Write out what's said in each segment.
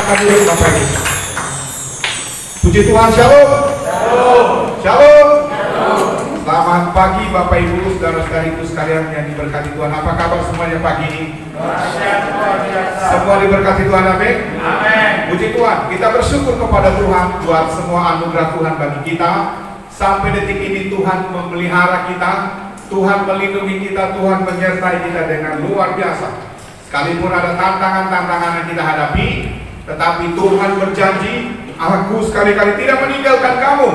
Silakan duduk Bapak Ibu. Puji Tuhan, shalom. Shalom. Selamat pagi Bapak Ibu, saudara-saudariku sekalian yang diberkati Tuhan. Apa kabar semuanya pagi ini? Semua diberkati Tuhan, amin. Puji Tuhan, kita bersyukur kepada Tuhan buat semua anugerah Tuhan bagi kita. Sampai detik ini Tuhan memelihara kita, Tuhan melindungi kita, Tuhan menyertai kita dengan luar biasa. Sekalipun ada tantangan-tantangan yang kita hadapi, tetapi Tuhan berjanji, aku sekali-kali tidak meninggalkan kamu,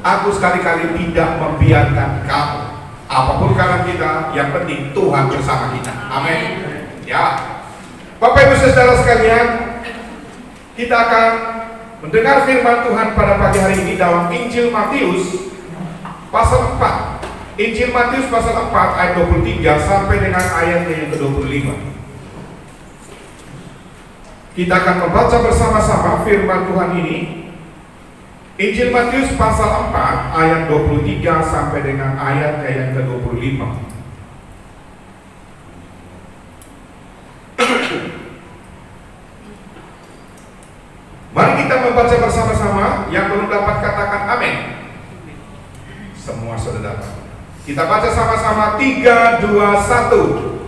aku sekali-kali tidak membiarkan kamu. Apapun keadaan kita, yang penting Tuhan bersama kita. Amin. Ya, Bapak Ibu saudara sekalian, kita akan mendengar firman Tuhan pada pagi hari ini dalam Injil Matius pasal 4. Injil Matius pasal 4 ayat 23 sampai dengan ayatnya yang ke-25. Kita akan membaca bersama-sama firman Tuhan ini. Injil Matius pasal 4 ayat 23 sampai dengan ayatnya yang ke-25. Mari kita membaca bersama-sama. Yang belum dapat katakan amin. Semua sudah dapat. Kita baca sama-sama 3, 2, 1.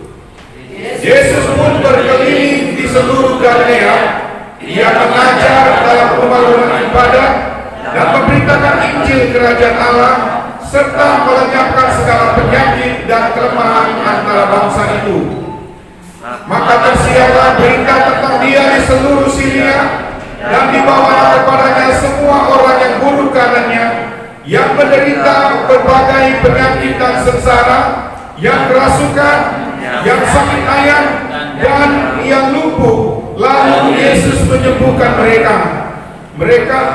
Yesus pun berkeliling di seluruh Galilea. Ia mengajar dalam rumah-rumah ibadat dan memberitakan Injil kerajaan Allah, serta melenyapkan segala penyakit dan kelemahan antara bangsa itu. Maka tersiarlah berita tentang dia di seluruh Syria, dan dibawalah kepadanya semua orang yang buruk karenanya, yang menderita berbagai penyakit dan sengsara, yang kerasukan, yang sakit ayan, dan yang lumpuh. Lalu Yesus menyembuhkan mereka.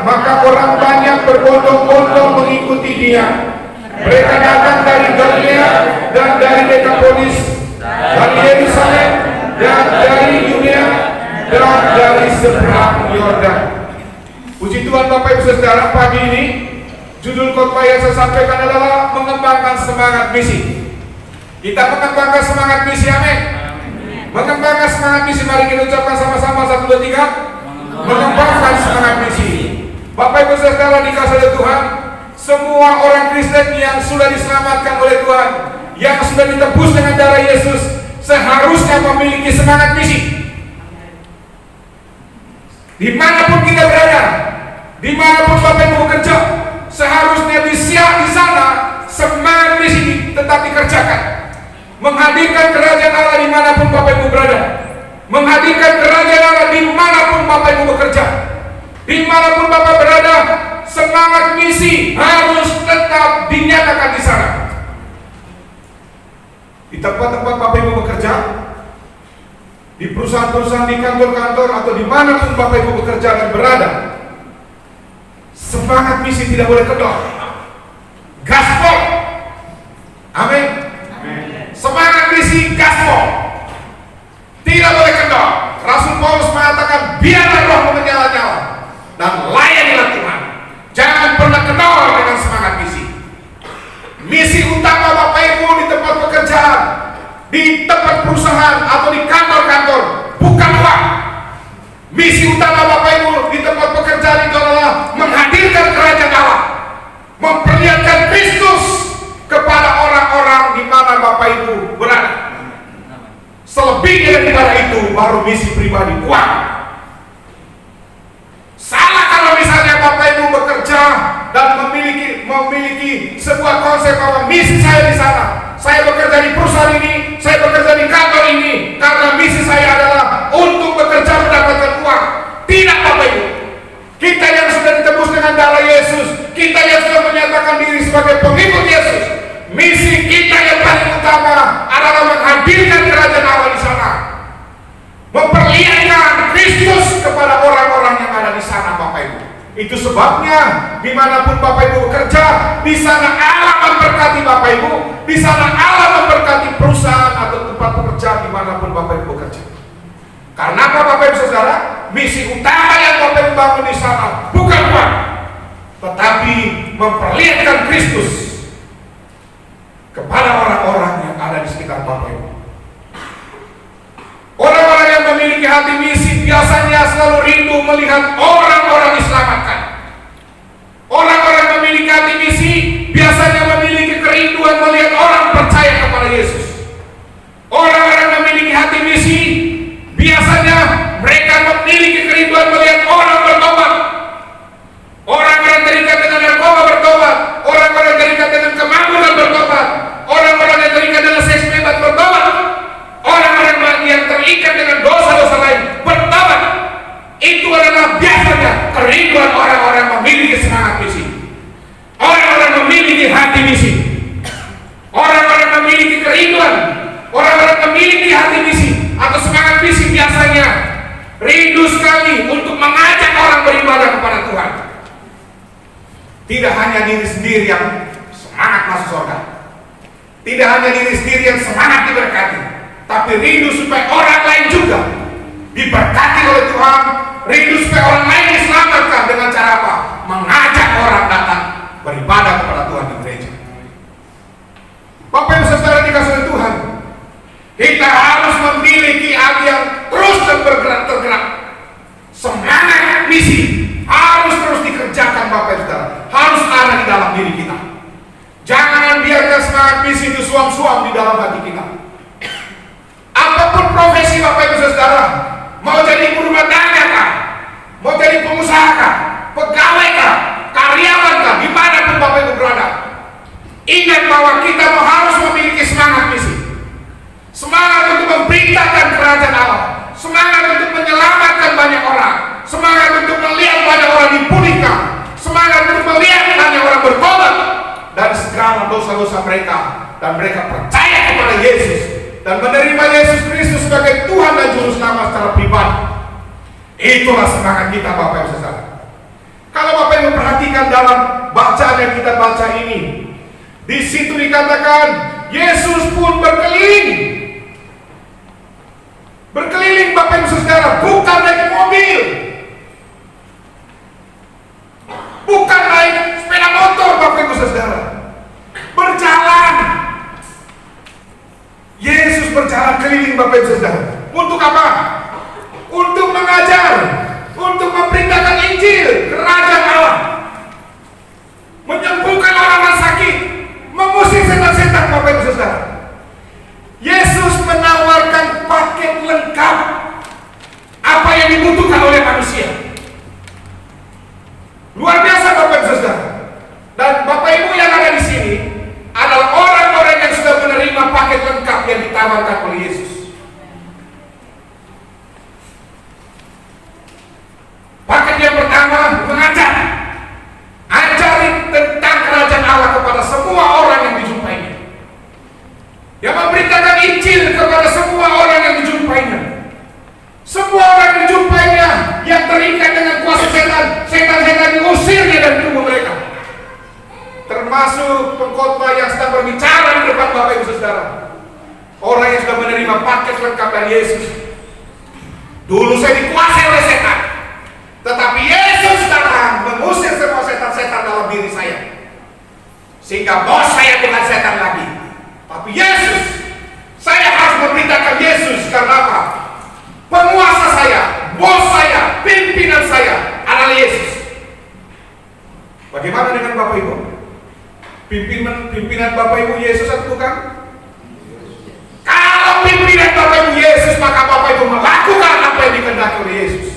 Maka orang banyak berbondong-bondong mengikuti dia. Mereka datang dari Galilea dan dari Dekapolis, dari Yerusalem dan dari Yudea dan dari seberang Yordan. Puji Tuhan Bapak Ibu Saudara, pagi ini judul khotbah yang saya sampaikan adalah mengembangkan semangat misi. Kita mengembangkan semangat misi, amin. Mengembangkan semangat misi, mari kita ucapkan sama-sama 1, 2, 3. Mengembangkan semangat misi. Bapak Ibu Saudara dikasihi oleh Tuhan, semua orang Kristen yang sudah diselamatkan oleh Tuhan, yang sudah ditebus dengan darah Yesus, seharusnya memiliki semangat misi. Dimanapun kita berada, dimanapun Bapak Ibu bekerja, seharusnya di sana semangat misi tetap dikerjakan. Menghadirkan kerajaan Allah dimanapun Bapak Ibu berada, menghadirkan kerajaan Allah dimanapun Bapak Ibu bekerja, dimanapun Bapak berada, semangat misi harus tetap dinyatakan di sana. Di tempat-tempat Bapak Ibu bekerja, di perusahaan-perusahaan, di kantor-kantor, atau dimanapun Bapak Ibu bekerja dan berada, semangat misi tidak boleh kendor. Gaspol, amin. Semangat misi gaspol tidak boleh kendor. Rasul Paulus mengatakan, biarlah rohmu menyala-nyala dan layanilah Tuhan. Jangan pernah kendor dengan semangat misi. Misi utama Bapak Ibu di tempat pekerjaan, di tempat perusahaan, atau di kantor-kantor bukan uang. Misi utama Bapak Ibu di tempat pekerjaan itu adalah menghadirkan kerajaan Allah, memperlihatkan Kristus kepada orang-orang di mana Bapak Ibu berada. Selebihnya daripada itu baru misi pribadi kuat. Salah kalau misalnya Bapak Ibu bekerja dan memiliki sebuah konsep bahwa misi saya di sana, saya bekerja di perusahaan ini, saya bekerja di kantor ini karena misi saya adalah untuk bekerja mendapatkan uang. Tidak Bapak Ibu. Kita yang sudah ditebus dengan darah Yesus, kita yang sudah menyatakan diri sebagai pengikut Yesus, misi kita yang paling utama adalah menghadirkan kerajaan Allah di sana, memperlihatkan Kristus kepada orang-orang yang ada di sana, Bapak Ibu. Itu sebabnya dimanapun Bapak Ibu bekerja, di sana Allah memberkati Bapak Ibu, di sana Allah memberkati perusahaan atau tempat pekerjaan dimanapun Bapak Ibu bekerja. Karena apa Bapak Ibu Saudara? Misi utama yang Bapak Ibu bangun di sana bukan uang, tetapi memperlihatkan Kristus kepada orang-orang yang ada di sekitar Bapak Ibu. Orang-orang yang memiliki hati misi biasanya selalu rindu Tidak hanya diri sendiri yang semangat masuk surga, tidak hanya diri sendiri yang semangat diberkati, tapi rindu supaya orang lain juga diberkati oleh Tuhan, rindu supaya orang lain diselamatkan dengan cara apa? Mengajak orang datang beribadah kepada Tuhan di gereja. Bapak Ibu Saudara dikasih oleh Tuhan, kita harus memiliki hati yang terus dan tergerak. Semangat misi harus terus dikerjakan Bapak Ibu Saudara, harus ada di dalam diri kita. Jangan biarkan semangat misi itu suam-suam di dalam hati kita. Apapun profesi Bapak Ibu Saudara, mau jadi ibu rumah tangga kah, mau jadi pengusaha kah, pegawai kah, karyawan kah, dimanapun Bapak Ibu berada, ingat bahwa kita harus memiliki semangat misi. Semangat untuk memberitakan kerajaan Allah, semangat untuk menyelamatkan banyak orang, semangat untuk melihat banyak orang dipulihkan, semangat untuk melihat banyak orang bertobat dari segala dosa-dosa mereka, dan mereka percaya kepada Yesus dan menerima Yesus Kristus sebagai Tuhan dan Juru Selamat secara pribadi. Itulah semangat kita Bapak Ibu Saudara. Kalau Bapak Ibu perhatikan dalam bacaan yang kita baca ini, di situ dikatakan Yesus pun berkeliling. Berkeliling Bapak Ibu Saudara, bukan naik mobil, bukan naik sepeda motor Bapak Ibu Saudara, berjalan. Yesus berjalan keliling Bapak Ibu Saudara. Untuk apa? Untuk mengajar, untuk memberitakan Injil kerajaan Allah, menyembuhkan orang-orang sakit, mengusir setan-setan Bapak Ibu Saudara. Yesus menawarkan paket lengkap apa yang dibutuhkan oleh manusia. Luar biasa Bapak Ibu Saudara. Dan Bapak Ibu yang ada di sini adalah orang-orang yang sudah menerima paket lengkap yang ditawarkan oleh Yesus. Paket yang pertama, mengajar. Ajari tentang kerajaan Allah kepada semua orang yang dijumpainya. Yang memberitakan Injil kepada semua orang yang dijumpainya. Semua orang yang dijumpainya yang terikat dengan kuasa setan, setan-setan diusirnya dari tubuh mereka. Termasuk pengkhotbah yang sedang berbicara di depan Bapak Ibu Saudara. Orang yang sudah menerima paket lengkap dari Yesus. Dulu saya dikuasai oleh setan, tetapi Yesus datang mengusir semua setan-setan dalam diri saya, sehingga bos saya bukan setan lagi, tapi Yesus. Saya harus memberitakan Yesus karena apa? Penguasa saya, bos saya, pimpinan saya adalah Yesus. Bagaimana dengan Bapak Ibu? Pimpinan Bapak Ibu Yesus atau bukan? Kalau pimpinan Bapak Ibu Yesus, maka Bapak Ibu melakukan apa yang dikehendaki oleh Yesus.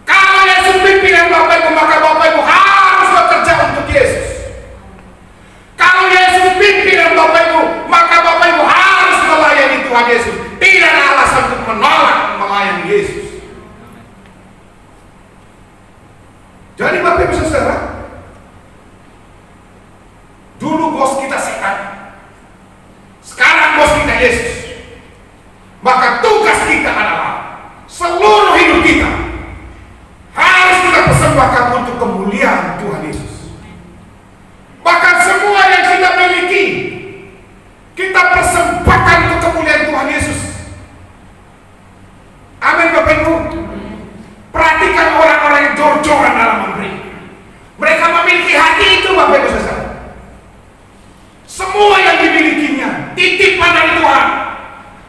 Kalau Yesus pimpinan Bapak Ibu, maka Bapak Ibu harus bekerja untuk Yesus. Kalau Yesus pimpinan Bapak Ibu, maka Bapak Ibu harus melayani Tuhan Yesus. Tidak ada alasan untuk menolak melayani Yesus. Jadi Bapak Ibu Saudara, dulu bos kita setan, sekarang bos kita Yesus. Maka tugas kita adalah seluruh hidup kita harus kita persembahkan untuk kemuliaan Tuhan Yesus. Bahkan semua yang kita miliki kita persembahkan untuk kemuliaan Tuhan Yesus. Amin Bapak Ibu. Perhatikan orang-orang yang jor-joran dalam memberi. Mereka memiliki hati itu Bapak Ibu Saudara. Semua yang dimilikinya titipan dari Tuhan,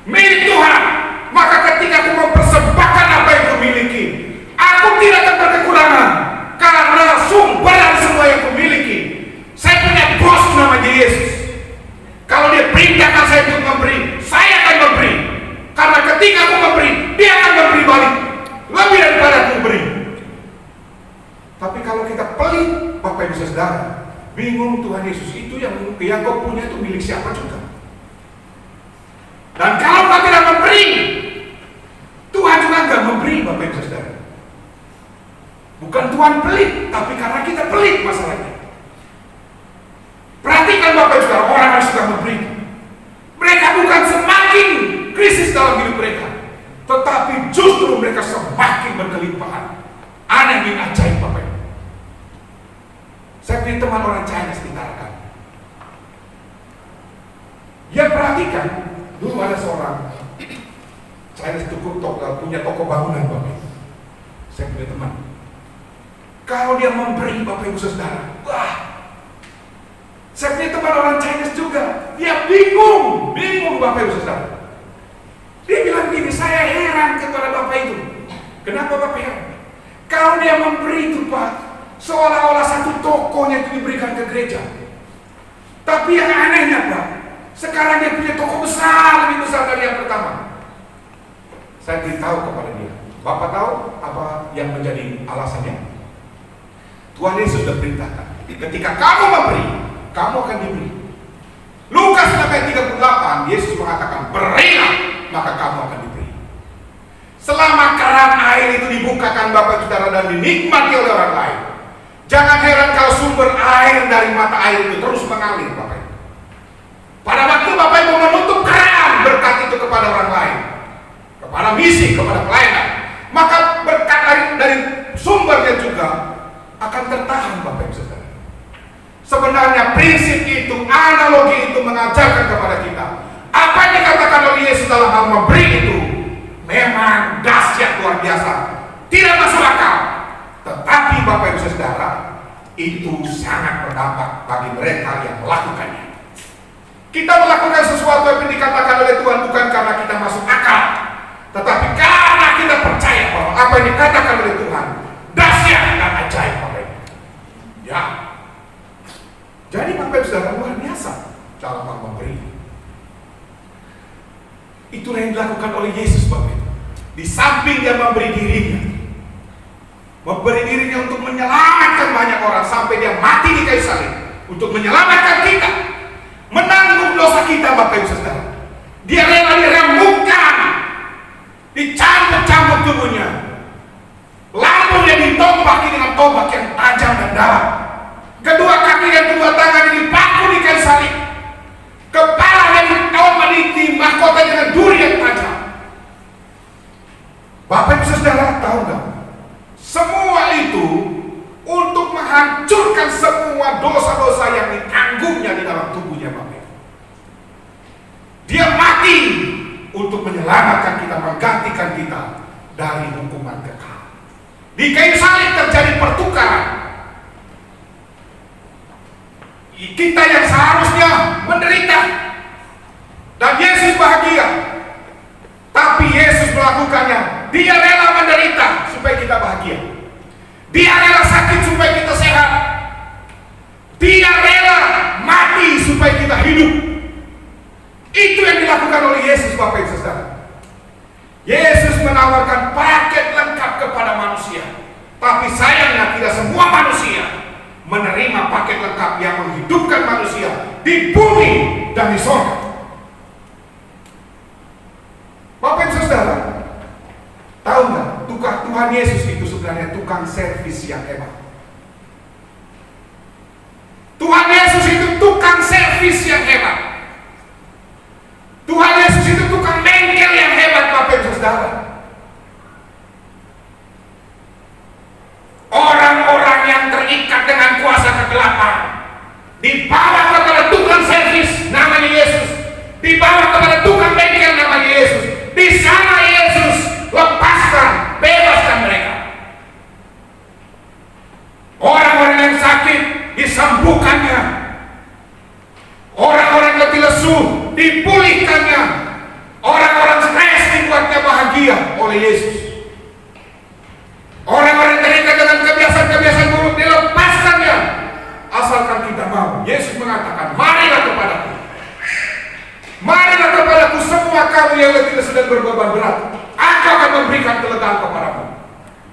milik Tuhan. Maka ketika aku mempersembahkan apa yang aku miliki, aku tidak akan berkekurangan, karena sumber dari semua yang aku miliki. Saya punya bos namanya Yesus. Kalau dia perintahkan saya untuk memberi, saya akan memberi. Karena ketika aku memberi, dia akan memberi balik lebih daripada aku beri. Tapi kalau kita pelit, Bapak Ibu Saudara, bingung Tuhan Yesus itu yang kau punya itu milik siapa juga. Dan kalau kau tidak memberi, Tuhan juga enggak memberi Bapak Ibu Saudara. Bukan Tuhan pelit, tapi karena kita pelit masalahnya. Perhatikan Bapak Ibu Saudara, orang yang suka memberi, mereka bukan semakin krisis dalam hidup mereka, tetapi justru mereka semakin berkelimpahan. Aneh yang ajaib Bapak Ibu. punya teman orang Chinese di Tarakan. Ya perhatikan, dulu ada seorang Chinese punya toko bangunan Bapak Ibu. Saya punya teman. Kalau dia memberi Bapak Ibu Saudara, wah, saya punya teman orang Chinese juga. Dia bingung Bapak Ibu Saudara. Dia bilang gini, saya heran kepada Bapak itu. Kenapa Bapak heran? Kalau dia memberi itu Pak, seolah-olah satu tokonya itu diberikan ke gereja. Tapi yang anehnya Pak, sekarang dia punya toko besar, lebih besar dari yang pertama. Saya beritahu kepada dia, Bapak tahu apa yang menjadi alasannya? Tuhan Yesus sudah perintahkan, ketika kamu memberi, kamu akan diberi. Lukas 6:38, Yesus mengatakan, berilah, maka kamu akan diberi. Selama keran air itu dibukakan Bapak Saudara dan dinikmati oleh orang lain, jangan heran kalau sumber air dari mata air itu terus mengalir Bapak Ibu. Pada waktu Bapak Ibu menutup keran berkat itu kepada orang lain, kepada misi, kepada pelayanan, maka berkat dari sumbernya juga akan tertahan Bapak Ibu Saudara. Sebenarnya prinsip itu, analogi itu mengajarkan kepada kita, apa yang dikatakan oleh Yesus dalam hal memberi itu memang dahsyat luar biasa, tidak masuk akal. Tetapi Bapak Ibu Saudara, itu sangat berdampak bagi mereka yang melakukannya. Kita melakukan sesuatu yang dikatakan oleh Tuhan bukan karena kita masuk akal, tetapi karena kita percaya bahwa apa yang dikatakan oleh Tuhan dahsyat dan ajaib Bapak Ibu. Ya. Jadi Bapak Ibu Saudara, luar biasa dalam hal memberi. Itulah yang dilakukan oleh Yesus Bapak Ibu. Di samping dia memberi dirinya untuk menyelamatkan banyak orang sampai dia mati di kayu salib untuk menyelamatkan kita, menanggung dosa kita Bapak Ibu Saudara. Dia rela diremukkan, dicambuk-cambuk tubuhnya, lambungnya ditombaki dengan tombak yang tajam dan dalam, kedua kaki dan kedua tangan dipaku di kayu salib, kepalanya ditombak di mahkota dengan duri yang tajam. Bapak Ibu Saudara tahu nggak? Semua itu untuk menghancurkan semua dosa-dosa yang ditanggungnya di dalam tubuhnya Bapak Ibu. Dia mati untuk menyelamatkan kita, menggantikan kita dari hukuman kekal. Di kayu salib terjadi pertukaran. Kita yang seharusnya menderita dan Yesus bahagia, tapi Yesus melakukannya. Dia rela menderita supaya kita bahagia. Dia rela sakit supaya kita sehat. Dia rela mati supaya kita hidup. Itu yang dilakukan oleh Yesus Bapak Ibu Saudara. Yesus menawarkan paket lengkap kepada manusia, tapi sayangnya tidak semua manusia menerima paket lengkap yang menghidupkan manusia di bumi dan di surga. Bapak Ibu Saudara, tahu nggak, Tuhan Yesus itu sebenarnya tukang servis yang hebat. Tuhan Yesus itu tukang servis yang hebat. Tuhan Yesus itu tukang bengkel yang hebat Bapak Ibu Saudara. Orang-orang yang terikat dengan kuasa kegelapan dibawa kepada tukang servis namanya Yesus, dibawa kepada tukang bengkel namanya Yesus. Di sana Yesus lepaskan, bebaskan mereka. Orang-orang yang sakit disembuhkannya, orang-orang letih lesu dipulihkannya, orang-orang stres dibuatnya bahagia oleh Yesus. Orang-orang terikat dengan kebiasaan-kebiasaan buruk dilepaskannya, asalkan kita mau. Yesus mengatakan, marilah kepadaku, marilah kepadaku semua kamu yang letih lesu dan berbeban berat, aku akan memberikan kelegaan kepadamu.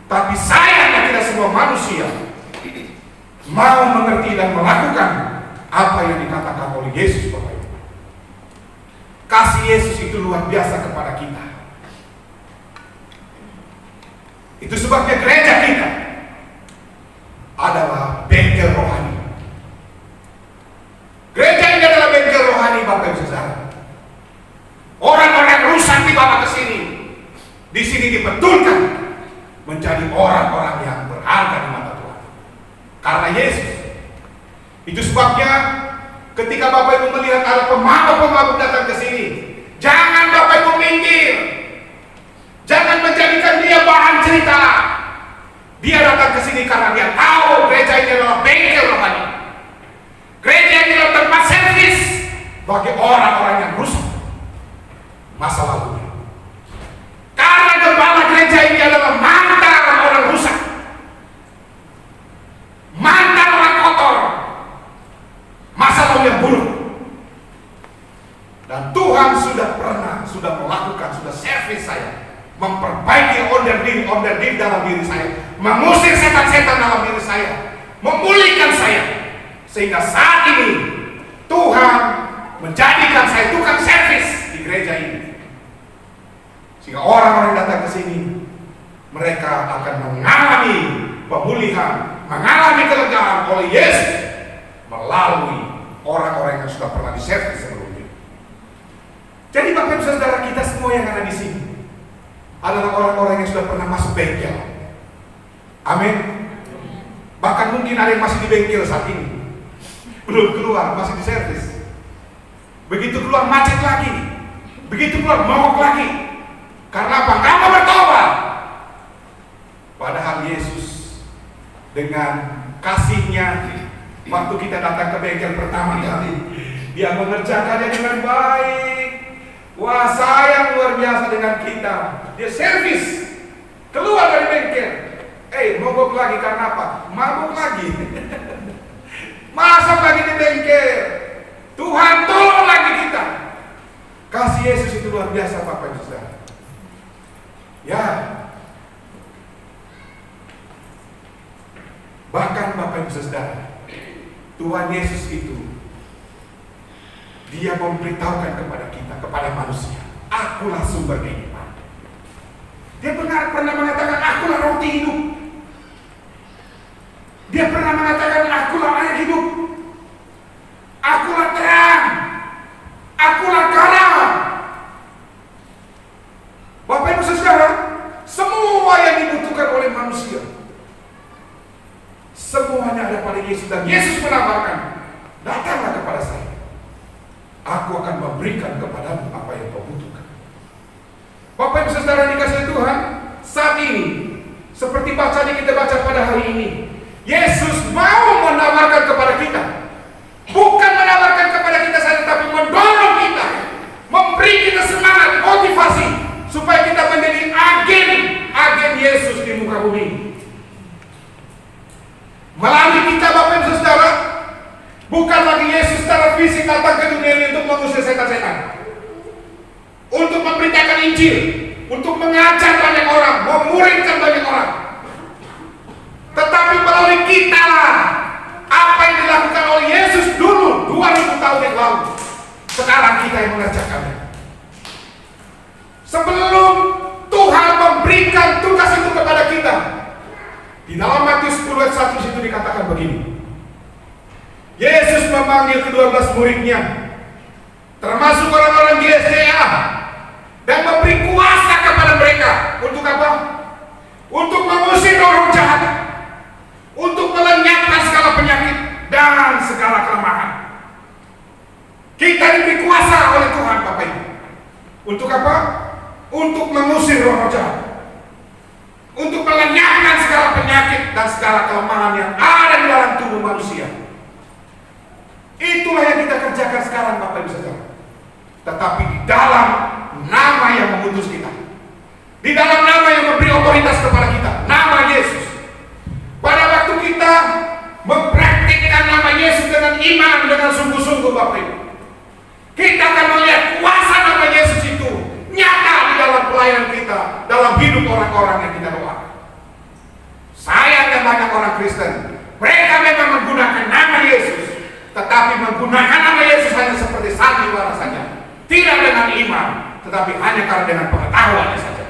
Tapi sayangnya tidak semua manusia mau mengerti dan melakukan apa yang dikatakan oleh Yesus Bapak Ibu. Kasih Yesus itu luar biasa kepada kita. Itu sebabnya gereja kita adalah bengkel rohani. Gereja ini adalah bengkel rohani Bapak Ibu Saudara. Orang-orang rusak dibawa ke sini. Di sini dibetulkan menjadi orang-orang yang berharga di mata Tuhan. Karena Yesus Itu sebabnya ketika Bapak Ibu melihat ada pemabuk-pemabuk datang ke sini, jangan Bapak Ibu minggir. Jangan menjadikan dia bahan cerita. Dia datang ke sini karena dia tahu gereja ini adalah bengkel rohani. Gereja ini adalah tempat servis bagi orang-orang yang rusak masa lalunya. Karena gembala gereja ini adalah mantan orang rusak, mantan orang kotor, masa lalu yang buruk. Dan Tuhan sudah melakukan, sudah servis saya, memperbaiki order diri dalam diri saya, mengusir setan-setan dalam diri saya, memulihkan saya, sehingga saat ini Tuhan menjadikan saya tukang servis di gereja ini. Sehingga orang-orang yang datang ke sini, mereka akan mengalami pemulihan, mengalami kelegaan oleh Yesus melalui orang-orang yang sudah pernah diservis sebelumnya. Jadi Bapak Ibu Saudara, kita semua yang ada di sini adalah orang-orang yang sudah pernah masuk bengkel. Amin. Bahkan mungkin ada yang masih di bengkel saat ini, belum keluar, masih di servis. Begitu keluar macet lagi, begitu keluar mogok lagi. Karena apa? Nggak mau bertobat. Padahal Yesus dengan kasihnya, waktu kita datang ke bengkel pertama kali, Dia mengerjakannya dengan baik. Wah, sayang luar biasa dengan kita. Dia servis, keluar dari bengkel. Mogok lagi karena apa? Mabuk lagi. Masuk lagi di bengkel. Tuhan tolong lagi kita. Kasih Yesus itu luar biasa Bapak Ibu Saudara. Ya. Bahkan Bapak Ibu Saudara, Tuhan Yesus itu Dia memberitahukan kepada kita, kepada manusia, akulah sumber kehidupan. Dia pernah mengatakan, akulah roti hidup. Dia pernah mengatakan, akulah air hidup. Akulah terang. Akulah garam. Bapak Ibu Saudara, semua yang dibutuhkan oleh manusia, semuanya ada pada Yesus. Dan Yesus menawarkan, datanglah kepada saya, aku akan memberikan kepadamu apa yang kau butuhkan. Bapak Ibu Saudara dikasihi Tuhan, saat ini seperti bacaan yang kita baca pada hari ini, Yesus mau menawarkan kepada kita, bukan menawarkan kepada kita saja, tapi mendorong kita, memberi kita semangat, motivasi, supaya kita menjadi agen Yesus di muka bumi. Melalui kita Bapak Ibu Saudara, bukan lagi Yesus secara fisik datang ke dunia ini untuk mengusir setan-setan, untuk memberitakan Injil, untuk mengajar banyak orang, memuridkan banyak orang. Tetapi melalui kita lah, apa yang dilakukan oleh Yesus dulu 2000 tahun yang lalu, sekarang kita yang mengerjakannya. Sebelum Tuhan memberikan tugas itu kepada kita, di dalam Matius 10 ayat 1 situ dikatakan begini. Yesus memanggil ke-12 muridnya, termasuk orang-orang di SDA, dan memberi kuasa kepada mereka. Untuk apa? Untuk mengusir roh jahat, untuk melenyapkan segala penyakit dan segala kelemahan. Kita diberi kuasa oleh Tuhan Bapak Ibu. Untuk apa? Untuk mengusir roh jahat, untuk melenyapkan segala penyakit dan segala kelemahan yang ada di dalam tubuh manusia. Itulah yang kita kerjakan sekarang Bapak Ibu Saudara. Tetapi di dalam nama yang mengutus kita, di dalam nama yang memberi otoritas kepada kita, nama Yesus. Pada waktu kita mempraktikkan nama Yesus dengan iman, dengan sungguh-sungguh Bapak Ibu, kita akan melihat kuasa nama Yesus itu nyata di dalam pelayanan kita, dalam hidup orang-orang yang kita doakan. Sayangnya banyak orang Kristen, mereka memang menggunakan nama Yesus, tetapi menggunakan nama Yesus hanya seperti sandiwara saja, tidak dengan iman, tetapi hanya karena dengan pengetahuannya saja.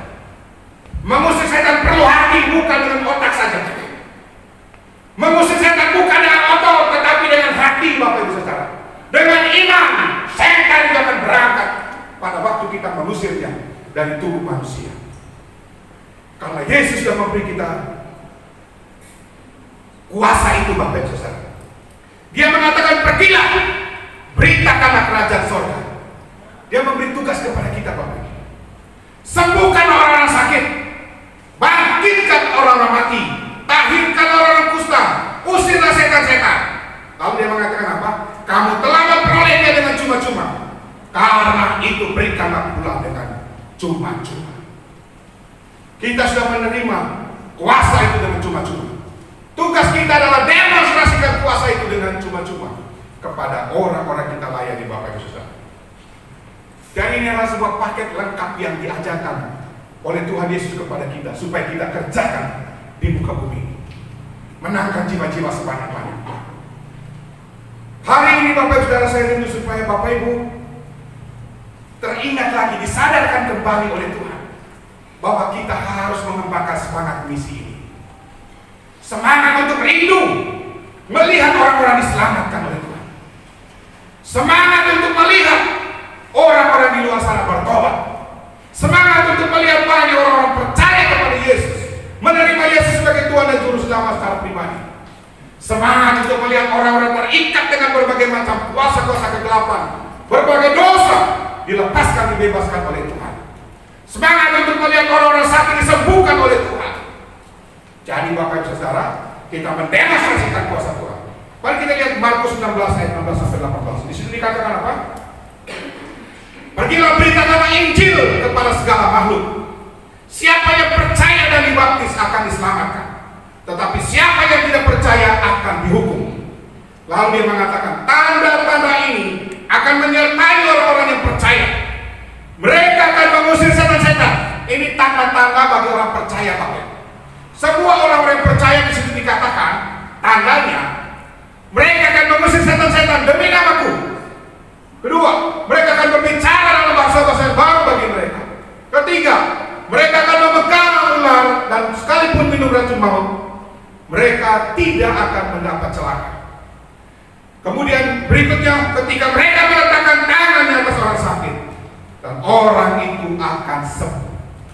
Mengusir setan perlu hati, bukan dengan otak saja. Mengusir setan bukan dengan otot, tetapi dengan hati Bapak Ibu Saudara. Dengan iman, setan juga akan berangkat pada waktu kita mengusirnya dari tubuh manusia. Karena Yesus sudah memberi kita kuasa itu Bapak Ibu Saudara. Dia mengatakan, pergilah, beritakanlah kerajaan sorga. Dia memberi tugas kepada kita, Bapak. Sembuhkan orang-orang sakit, bangkitkan orang-orang mati, tahirkan orang-orang kusta, usirlah setan-setan. Lalu dia mengatakan apa? Kamu telah memperolehnya dengan cuma-cuma, karena itu berikanlah pula dengan cuma-cuma. Kita sudah menerima kuasa itu dengan cuma-cuma. Tugas kita adalah demonstrasikan kuasa itu dengan cuma-cuma kepada orang-orang kita layani, Bapak Ibu Saudara. Dan ini adalah sebuah paket lengkap yang diajarkan oleh Tuhan Yesus kepada kita, supaya kita kerjakan di muka bumi ini, menangkan jiwa-jiwa sebanyak-banyaknya. Hari ini Bapak Ibu Saudara, saya rindu supaya Bapak Ibu teringat lagi, disadarkan kembali oleh Tuhan bahwa kita harus mengembangkan semangat misi ini. Semangat untuk rindu melihat orang-orang diselamatkan oleh Tuhan. Semangat untuk melihat orang-orang di luar sana bertobat. Semangat untuk melihat banyak orang-orang percaya kepada Yesus, menerima Yesus sebagai Tuhan dan Juru Selamat secara pribadi. Semangat untuk melihat orang-orang terikat dengan berbagai macam kuasa-kuasa kegelapan, berbagai dosa dilepaskan, dibebaskan oleh Tuhan. Semangat untuk melihat orang-orang sakit disembuhkan oleh Tuhan. Jadi Bapak Ibu Saudara, kita mendemonstrasikan kuasa Tuhan. Mari kita lihat Markus 16 ayat 16 sampai 18. Di sini dikatakan apa? Pergilah, beritakanlah Injil kepada segala makhluk. Siapa yang percaya dan dibaptis akan diselamatkan, tetapi siapa yang tidak percaya akan dihukum. Lalu dia mengatakan, tanda-tanda ini akan menyertai orang-orang yang percaya. Mereka akan mengusir setan-setan. Ini tanda-tanda bagi orang percaya, Bapak. Semua orang-orang yang percaya di situ dikatakan tandanya, mereka akan mengusir setan-setan demi namaku. Kedua, mereka akan berbicara dalam bahasa-bahasa yang baru bagi mereka. Ketiga, mereka akan memegang ular, dan sekalipun minum racun maut, mereka tidak akan mendapat celaka. Kemudian berikutnya, ketika mereka meletakkan tangannya atas orang sakit, dan orang itu akan sembuh.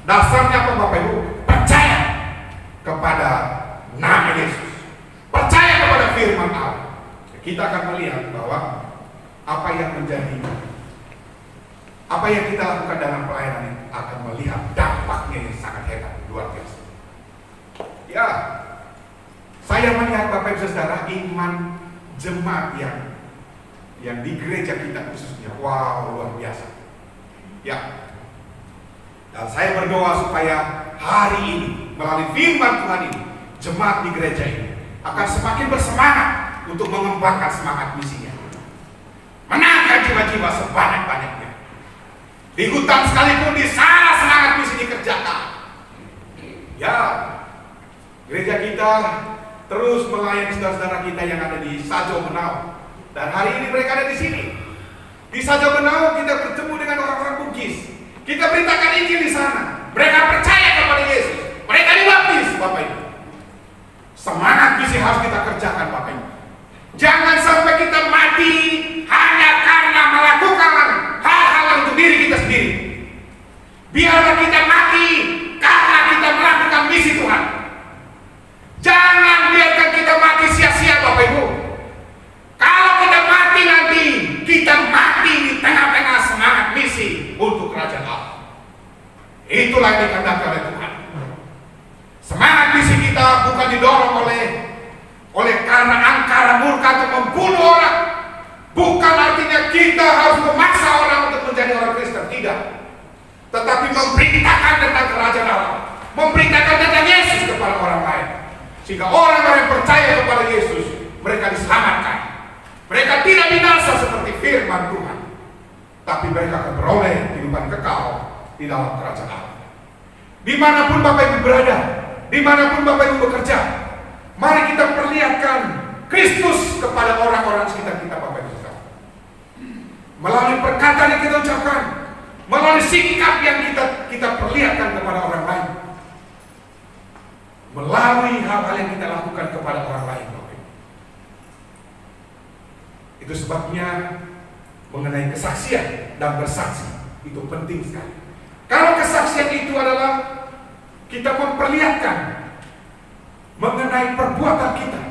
Dasarnya apa, Bapak Ibu? Percaya kepada nama Yesus, percaya kepada firman Allah. Kita akan melihat bahwa apa yang kita lakukan dalam pelayanan ini akan melihat dampaknya yang sangat hebat, luar biasa. Ya, saya melihat Bapak Ibu Saudara, iman jemaat yang di gereja kita khususnya, wow, luar biasa. Ya, dan saya berdoa supaya hari ini melalui firman Tuhan ini, jemaat di gereja ini akan semakin bersemangat untuk mengembangkan semangat misinya, menangkan jiwa-jiwa sebanyak-banyaknya. Di hutan sekalipun, di sana semangat misi dikerjakan. Ya, gereja kita terus melayani saudara-saudara kita yang ada di Sajo Benau, dan hari ini mereka ada di sini. Di Sajo Benau kita bertemu dengan orang-orang Bugis. Kita beritakan Injil di sana. Mereka percaya kepada Yesus. Mereka dibaptis, Bapak Ibu. Semangat misi harus kita kerjakan, Bapak Ibu. Jangan sampai kita mati hanya karena melakukan hal-hal untuk diri kita sendiri. Biarlah kita mati karena kita melakukan misi Tuhan. Jangan biarkan kita mati sia-sia, Bapak Ibu. Kalau kita mati nanti, kita mati di tengah-tengah semangat misi untuk kerajaan Allah. Itulah yang dikatakan oleh Tuhan. Semangat misi kita bukan didorong oleh karena angkara murka untuk membunuh orang. Bukan artinya kita harus memaksa orang untuk menjadi orang Kristen, tidak. Tetapi memberitakan tentang kerajaan Allah, memberitakan tentang Yesus kepada orang lain, sehingga orang-orang yang percaya kepada Yesus, mereka diselamatkan. Mereka tidak binasa seperti firman Tuhan, tapi mereka akan beroleh kehidupan kekal di dalam kerajaan Allah. Dimanapun Bapak Ibu berada, dimanapun Bapak Ibu bekerja, mari kita perlihatkan Kristus kepada orang-orang sekitar kita, Bapak Ibu. Melalui perkataan yang kita ucapkan, melalui sikap yang kita perlihatkan kepada orang lain, melalui hal-hal yang kita lakukan kepada orang lain, Bapak Ibu. Itu sebabnya mengenai kesaksian dan bersaksi itu penting sekali. Kalau kesaksian itu adalah kita memperlihatkan mengenai perbuatan kita.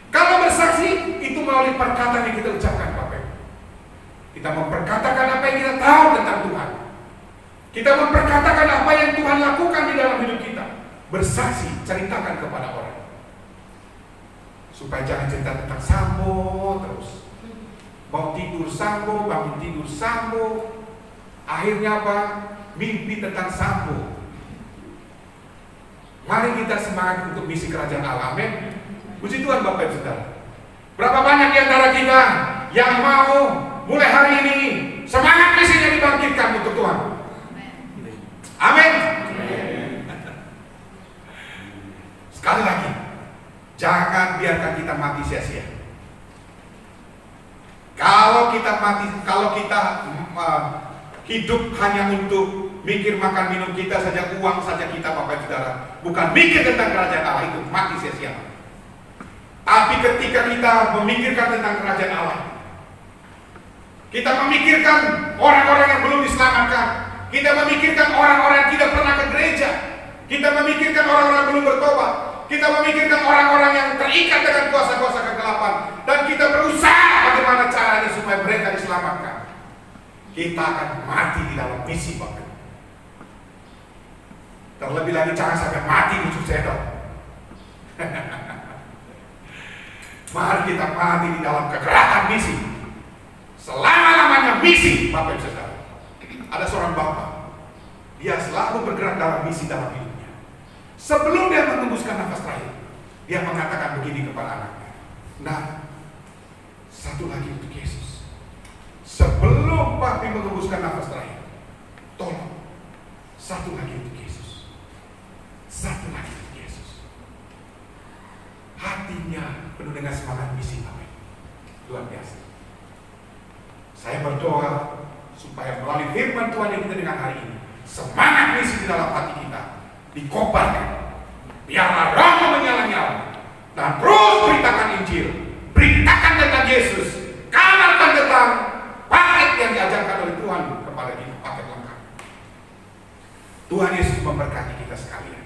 Kalau bersaksi melalui perkataan yang kita ucapkan, Bapak Ibu. Kita memperkatakan apa yang kita tahu tentang Tuhan. Kita memperkatakan apa yang Tuhan lakukan di dalam hidup kita. Bersaksi, ceritakan kepada orang. Supaya jangan cerita tentang Sambo terus. Mau tidur Sambo, bangun tidur Sambo. Akhirnya apa? Mimpi tentang Sambo. Mari kita semangat untuk misi kerajaan Allah. Amin. Puji Tuhan Bapak Ibu Saudara. Berapa banyak di antara kita yang mau mulai hari ini semangat misinya dibangkitkan untuk Tuhan. Amin. Sekali lagi, jangan biarkan kita mati sia-sia. Kalau kita hidup hanya untuk mikir makan minum kita saja, uang saja kita, Bapak Saudara, bukan mikir tentang kerajaan Allah, itu mati sia-sia. Tapi ketika kita memikirkan tentang kerajaan Allah, kita memikirkan orang-orang yang belum diselamatkan, kita memikirkan orang-orang yang tidak pernah ke gereja, kita memikirkan orang-orang yang belum bertobat, kita memikirkan orang-orang yang terikat dengan kuasa-kuasa kegelapan, dan kita berusaha bagaimana caranya supaya mereka diselamatkan. Kita akan mati di dalam misi, Bapak. Terlebih lagi jangan sampai mati di Susedot. Mari kita mati di dalam kegerakan misi. Selama-lamanya misi, Bapak Ibu Saudara. Ada seorang bapak, dia selalu bergerak dalam misi dalam hidupnya. Sebelum dia mengembuskan nafas terakhir, dia mengatakan begini kepada anaknya, "Nah, satu lagi untuk Yesus. Sebelum papi mengembuskan nafas terakhir, tolong satu lagi untuk Yesus. Satu lagi untuk Yesus." Hatinya penuh dengan semangat misi, Bapak. Luar biasa. Saya berdoa supaya melalui firman Tuhan yang kita dengar hari ini, semangat misi di dalam hati kita dikobarkan. Biarlah rohmu menyala-nyala dan terus beritakan Injil, beritakan tentang Yesus, kabarkan tentang paket yang diajarkan oleh Tuhan kepada kita, paket lengkap. Tuhan Yesus memberkati kita sekalian.